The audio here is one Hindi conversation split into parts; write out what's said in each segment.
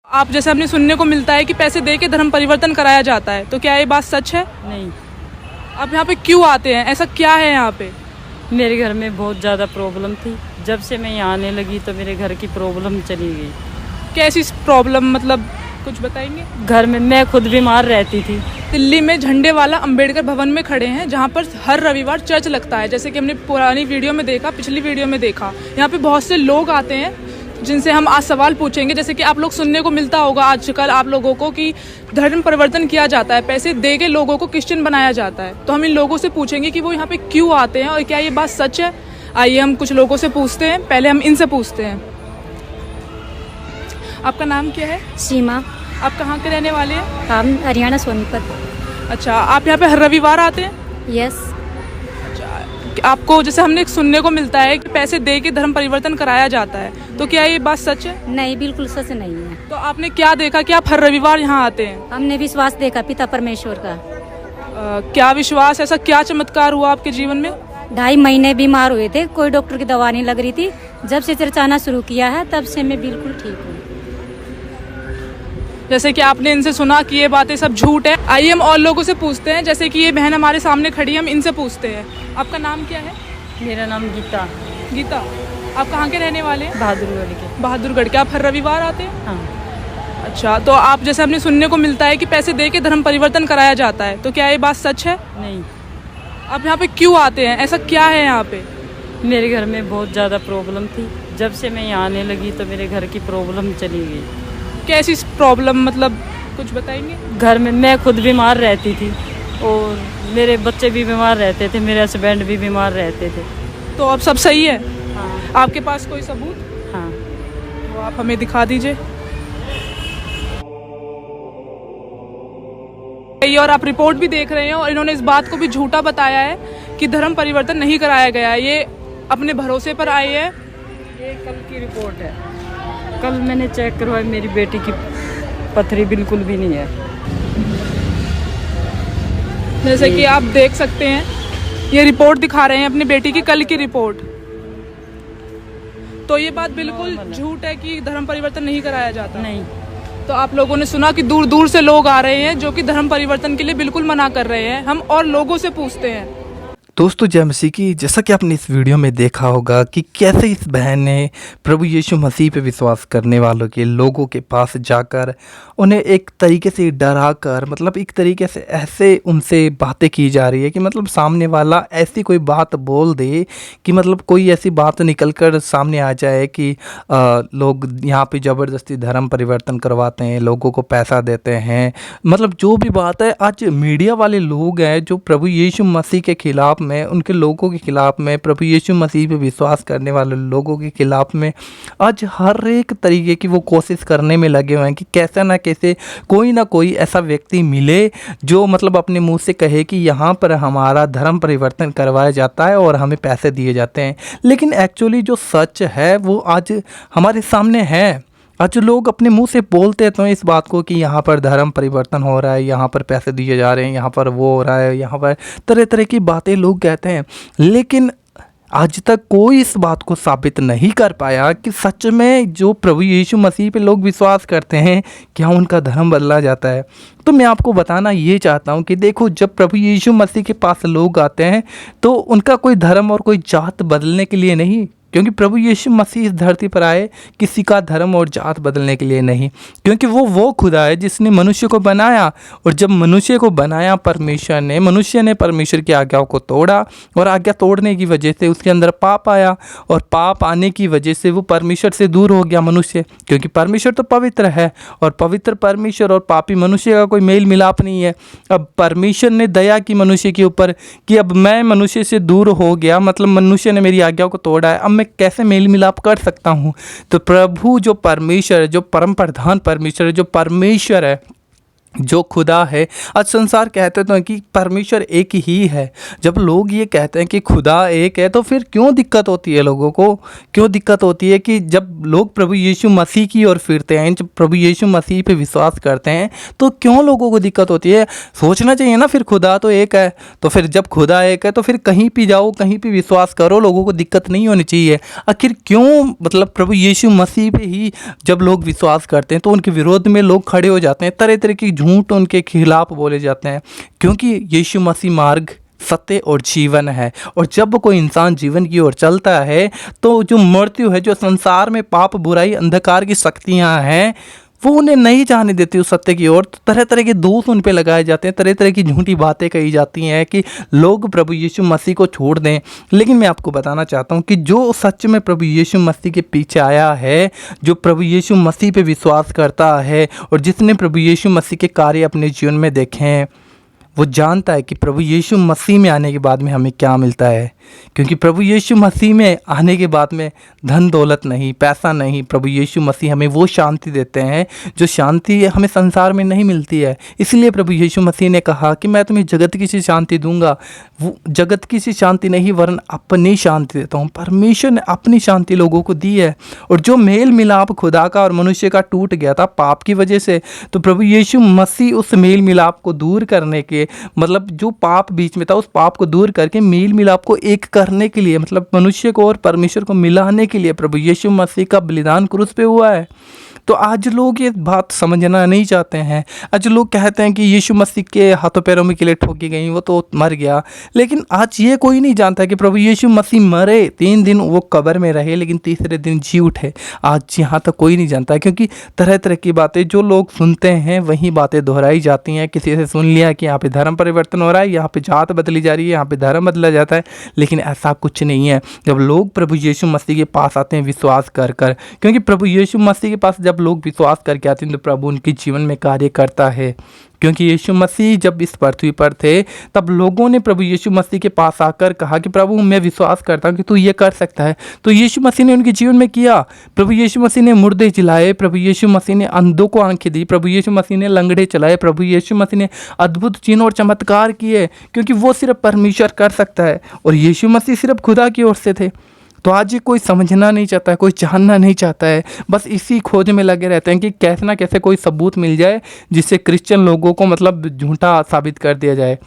आप जैसे हमने सुनने को मिलता है कि पैसे दे के धर्म परिवर्तन कराया जाता है, तो क्या ये बात सच है? नहीं। आप यहाँ पे क्यों आते हैं, ऐसा क्या है यहाँ पे? मेरे घर में बहुत ज़्यादा प्रॉब्लम थी। जब से मैं यहाँ आने लगी तो मेरे घर की प्रॉब्लम चली गई। कैसी प्रॉब्लम, मतलब कुछ बताएंगे? घर में मैं खुद बीमार रहती थी। दिल्ली में झंडे वाला अंबेडकर भवन में खड़े हैं, जहाँ पर हर रविवार चर्च लगता है। जैसे कि हमने पुरानी वीडियो में देखा, पिछली वीडियो में देखा, यहाँ पे बहुत से लोग आते हैं जिनसे हम आज सवाल पूछेंगे। जैसे कि आप लोग सुनने को मिलता होगा आजकल आप लोगों को कि धर्म परिवर्तन किया जाता है, पैसे दे के लोगों को क्रिश्चियन बनाया जाता है। तो हम इन लोगों से पूछेंगे कि वो यहाँ पे क्यों आते हैं और क्या ये बात सच है। आइए हम कुछ लोगों से पूछते हैं, पहले हम इनसे पूछते हैं। आपका नाम क्या है? सीमा। आप कहाँ के रहने वाले हैं? हम हरियाणा सोनीपत। अच्छा, आप यहाँ पे हर रविवार आते हैं? यस। आपको जैसे हमने सुनने को मिलता है कि पैसे दे के धर्म परिवर्तन कराया जाता है, तो क्या ये बात सच है? नहीं, बिल्कुल सच नहीं है। तो आपने क्या देखा कि आप हर रविवार यहाँ आते हैं? हमने विश्वास देखा पिता परमेश्वर का। क्या विश्वास, ऐसा क्या चमत्कार हुआ आपके जीवन में? 2.5 महीने बीमार हुए थे, कोई डॉक्टर की दवा नहीं लग रही थी। जब से चर्चाना शुरू किया है तब से मैं बिल्कुल ठीक हूँ। जैसे कि आपने इनसे सुना कि ये बातें सब झूठ है। आइए हम और लोगों से पूछते हैं। जैसे कि ये बहन हमारे सामने खड़ी है, हम इनसे पूछते हैं। आपका नाम क्या है? मेरा नाम गीता। गीता, आप कहाँ के रहने वाले हैं? बहादुरगढ़ के। बहादुरगढ़ के। आप हर रविवार आते हैं? हाँ। अच्छा, तो आप जैसे हमने सुनने को मिलता है कि पैसे दे के धर्म परिवर्तन कराया जाता है, तो क्या ये बात सच है? नहीं। आप यहाँ पे क्यों आते हैं, ऐसा क्या है यहाँ पे? मेरे घर में बहुत ज़्यादा प्रॉब्लम थी। जब से मैं यहाँ आने लगी तो मेरे घर की प्रॉब्लम चली गई। कैसी प्रॉब्लम, मतलब कुछ बताएंगे? घर में मैं खुद बीमार रहती थी और मेरे बच्चे भी बीमार रहते थे, मेरे हस्बैंड भी बीमार रहते थे। तो अब सब सही है? हाँ। आपके पास कोई सबूत? हाँ। तो आप हमें दिखा दीजिए। और आप रिपोर्ट भी देख रहे हैं और इन्होंने इस बात को भी झूठा बताया है कि धर्म परिवर्तन नहीं कराया गया है। ये अपने भरोसे पर आए हैं। ये कल की रिपोर्ट है। कल मैंने चेक करवाई, मेरी बेटी की पथरी बिल्कुल भी नहीं है। जैसे कि आप देख सकते हैं, ये रिपोर्ट दिखा रहे हैं अपनी बेटी की कल की रिपोर्ट। तो ये बात बिल्कुल झूठ है कि धर्म परिवर्तन नहीं कराया जाता। नहीं। तो आप लोगों ने सुना कि दूर दूर से लोग आ रहे हैं जो कि धर्म परिवर्तन के लिए बिल्कुल मना कर रहे हैं। हम और लोगों से पूछते हैं। दोस्तों जय मसीह की। जैसा कि आपने इस वीडियो में देखा होगा कि कैसे इस बहन ने प्रभु यीशु मसीह पे विश्वास करने वालों के लोगों के पास जाकर उन्हें एक तरीके से डरा कर, मतलब एक तरीके से ऐसे उनसे बातें की जा रही है कि मतलब सामने वाला ऐसी कोई बात बोल दे कि मतलब कोई ऐसी बात निकल कर सामने आ जाए कि लोग यहाँ पे ज़बरदस्ती धर्म परिवर्तन करवाते हैं, लोगों को पैसा देते हैं। मतलब जो भी बात है, आज मीडिया वाले लोग हैं जो प्रभु यीशु मसीह के खिलाफ में, उनके लोगों के खिलाफ में, प्रभु यीशु मसीह पे विश्वास करने वाले लोगों के खिलाफ में आज हर एक तरीके की वो कोशिश करने में लगे हुए हैं कि कैसे ना कैसे कोई ना कोई ऐसा व्यक्ति मिले जो मतलब अपने मुंह से कहे कि यहाँ पर हमारा धर्म परिवर्तन करवाया जाता है और हमें पैसे दिए जाते हैं। लेकिन एक्चुअली जो सच है वो आज हमारे सामने है। आज लोग अपने मुंह से बोलते तो इस बात को कि यहाँ पर धर्म परिवर्तन हो रहा है, यहाँ पर पैसे दिए जा रहे हैं, यहाँ पर वो हो रहा है, यहाँ पर तरह तरह की बातें लोग कहते हैं। लेकिन आज तक कोई इस बात को साबित नहीं कर पाया कि सच में जो प्रभु यीशु मसीह पे लोग विश्वास करते हैं क्या उनका धर्म बदला जाता है। तो मैं आपको बताना ये चाहता हूँ कि देखो, जब प्रभु यीशु मसीह के पास लोग आते हैं तो उनका कोई धर्म और कोई जात बदलने के लिए नहीं, क्योंकि प्रभु यीशु मसीह इस धरती पर आए किसी का धर्म और जात बदलने के लिए नहीं, क्योंकि वो खुदा है जिसने मनुष्य को बनाया। और जब मनुष्य को बनाया परमेश्वर ने, मनुष्य ने परमेश्वर की आज्ञाओं को तोड़ा और आज्ञा तोड़ने की वजह से उसके अंदर पाप आया और पाप आने की वजह से वो परमेश्वर से दूर हो गया मनुष्य, क्योंकि परमेश्वर तो पवित्र है और पवित्र परमेश्वर और पापी मनुष्य का कोई मेल मिलाप नहीं है। अब परमेश्वर ने दया की मनुष्य के ऊपर कि अब मैं मनुष्य से दूर हो गया, मतलब मनुष्य ने मेरी आज्ञाओं को तोड़ा है, अब मैं कैसे मेल मिलाप कर सकता हूँ। तो प्रभु जो परमेश्वर है, जो परम प्रधान परमेश्वर है, जो परमेश्वर है, जो खुदा है। आज संसार कहते तो हैं कि परमेश्वर एक ही है। जब लोग ये कहते हैं कि खुदा एक है तो फिर क्यों दिक्कत होती है लोगों को? क्यों दिक्कत होती है कि जब लोग प्रभु यीशु मसीह की ओर फिरते हैं, जब प्रभु यीशु मसीह पे विश्वास करते हैं तो क्यों लोगों को दिक्कत होती है? सोचना चाहिए ना, फिर खुदा तो एक है, तो फिर जब खुदा एक है तो फिर कहीं भी जाओ, कहीं भी विश्वास करो, लोगों को दिक्कत नहीं होनी चाहिए। आखिर क्यों मतलब प्रभु यीशु मसीह पे ही जब लोग विश्वास करते हैं तो उनके विरोध में लोग खड़े हो जाते हैं, तरह तरह की झूठ उनके खिलाफ बोले जाते हैं, क्योंकि यीशु मसीह मार्ग, सत्य और जीवन है। और जब कोई इंसान जीवन की ओर चलता है तो जो मृत्यु है, जो संसार में पाप, बुराई, अंधकार की शक्तियां हैं, वो उन्हें नहीं जाने देती उस सत्य की ओर। तो तरह तरह के दोष उन पे लगाए जाते हैं, तरह तरह की झूठी बातें कही जाती हैं कि लोग प्रभु यीशु मसीह को छोड़ दें। लेकिन मैं आपको बताना चाहता हूँ कि जो सच में प्रभु यीशु मसीह के पीछे आया है, जो प्रभु यीशु मसीह पे विश्वास करता है और जिसने प्रभु यीशु मसीह के कार्य अपने जीवन में देखे हैं, वो जानता है कि प्रभु यीशु मसीह में आने के बाद में हमें क्या मिलता है। क्योंकि प्रभु यीशु मसीह में आने के बाद में धन दौलत नहीं, पैसा नहीं, प्रभु यीशु मसीह हमें वो शांति देते हैं जो शांति हमें संसार में नहीं मिलती है। इसलिए प्रभु यीशु मसीह ने कहा कि मैं तुम्हें जगत की सी शांति दूंगा। वो जगत की सी शांति नहीं, वरन अपनी शांति देता हूँ। परमेश्वर ने अपनी शांति लोगों को दी है। और जो मेल मिलाप खुदा का और मनुष्य का टूट गया था पाप की वजह से, तो प्रभु यीशु मसीह उस मेल मिलाप को दूर करने के, मतलब जो पाप बीच में था उस पाप को दूर करके मेल मिलाप को एक करने के लिए, मतलब मनुष्य को और परमेश्वर को मिलाने के लिए प्रभु यीशु मसीह का बलिदान क्रूस पे हुआ है। तो आज लोग ये बात समझना नहीं चाहते हैं। आज लोग कहते हैं कि यीशु मसीह के हाथों पैरों में किले ठोकी गई, वो तो मर गया। लेकिन आज ये कोई नहीं जानता कि प्रभु यीशु मसीह मरे, 3 दिन वो कब्र में रहे, लेकिन तीसरे दिन जी उठे। आज यहाँ तक कोई नहीं जानता, क्योंकि तरह तरह की बातें जो लोग सुनते हैं वही बातें दोहराई जाती हैं। किसी से सुन लिया कि यहाँ पे धर्म परिवर्तन हो रहा है, यहाँ पे जात बदली जा रही है, यहाँ पे धर्म बदला जाता है, लेकिन ऐसा कुछ नहीं है। जब लोग प्रभु यीशु मसीह के पास आते हैं विश्वास कर कर, क्योंकि प्रभु यीशु मसीह के पास जब लोग विश्वास करके आते हैं तो प्रभु उनके जीवन में कार्य करता है। क्योंकि यीशु मसीह जब इस पृथ्वी पर थे तब लोगों ने प्रभु यीशु मसीह के पास आकर कहा कि प्रभु मैं विश्वास करता हूँ कि तू ये कर सकता है। तो यीशु मसीह ने उनके जीवन में किया। प्रभु यीशु मसीह ने मुर्दे जिलाए, प्रभु यीशु मसीह ने अंधों को आंखें दी, प्रभु यीशु मसीह ने लंगड़े चलाए, प्रभु यीशु मसीह ने अद्भुत चिन्ह और चमत्कार किए, क्योंकि वो सिर्फ परमेश्वर कर सकता है और यीशु मसीह सिर्फ खुदा की ओर से थे। तो आज ये कोई समझना नहीं चाहता है, कोई जानना नहीं चाहता है, बस इसी खोज में लगे रहते हैं कि कैसे ना कैसे कोई सबूत मिल जाए जिससे क्रिश्चियन लोगों को मतलब झूठा साबित कर दिया जाए।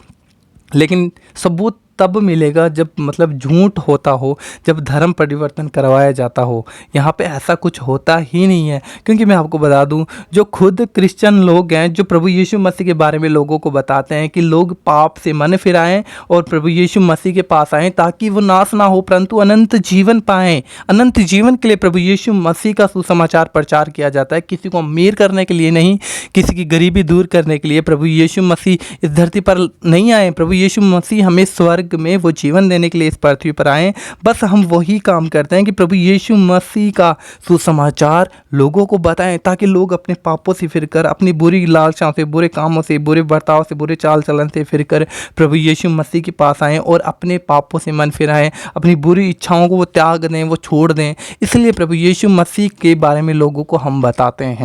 लेकिन सबूत तब मिलेगा जब मतलब झूठ होता हो, जब धर्म परिवर्तन करवाया जाता हो। यहाँ पे ऐसा कुछ होता ही नहीं है। क्योंकि मैं आपको बता दूँ, जो खुद क्रिश्चियन लोग हैं जो प्रभु यीशु मसीह के बारे में लोगों को बताते हैं कि लोग पाप से मन फिराएं और प्रभु यीशु मसीह के पास आएँ ताकि वो नाश ना हो परंतु अनंत जीवन पाएँ। अनंत जीवन के लिए प्रभु यीशु मसीह का सुसमाचार प्रचार किया जाता है, किसी को अमीर करने के लिए नहीं, किसी की गरीबी दूर करने के लिए। प्रभु यीशु मसीह इस धरती पर नहीं आए, प्रभु यीशु मसीह हमें स्वर्ग में वो जीवन देने के लिए इस पृथ्वी पर आए। बस हम वही काम करते हैं कि प्रभु यीशु मसीह का सुसमाचार लोगों को बताएं ताकि लोग अपने पापों से फिरकर, अपनी बुरी लालसाओं से, बुरे कामों से, बुरे बर्ताव से, बुरे चाल चलन से फिरकर प्रभु यीशु मसीह के पास आएं और अपने पापों से मन फिराएं, अपनी बुरी इच्छाओं को वो त्याग दें, वो छोड़ दें। इसलिए प्रभु यीशु मसीह के बारे में लोगों को हम बताते हैं।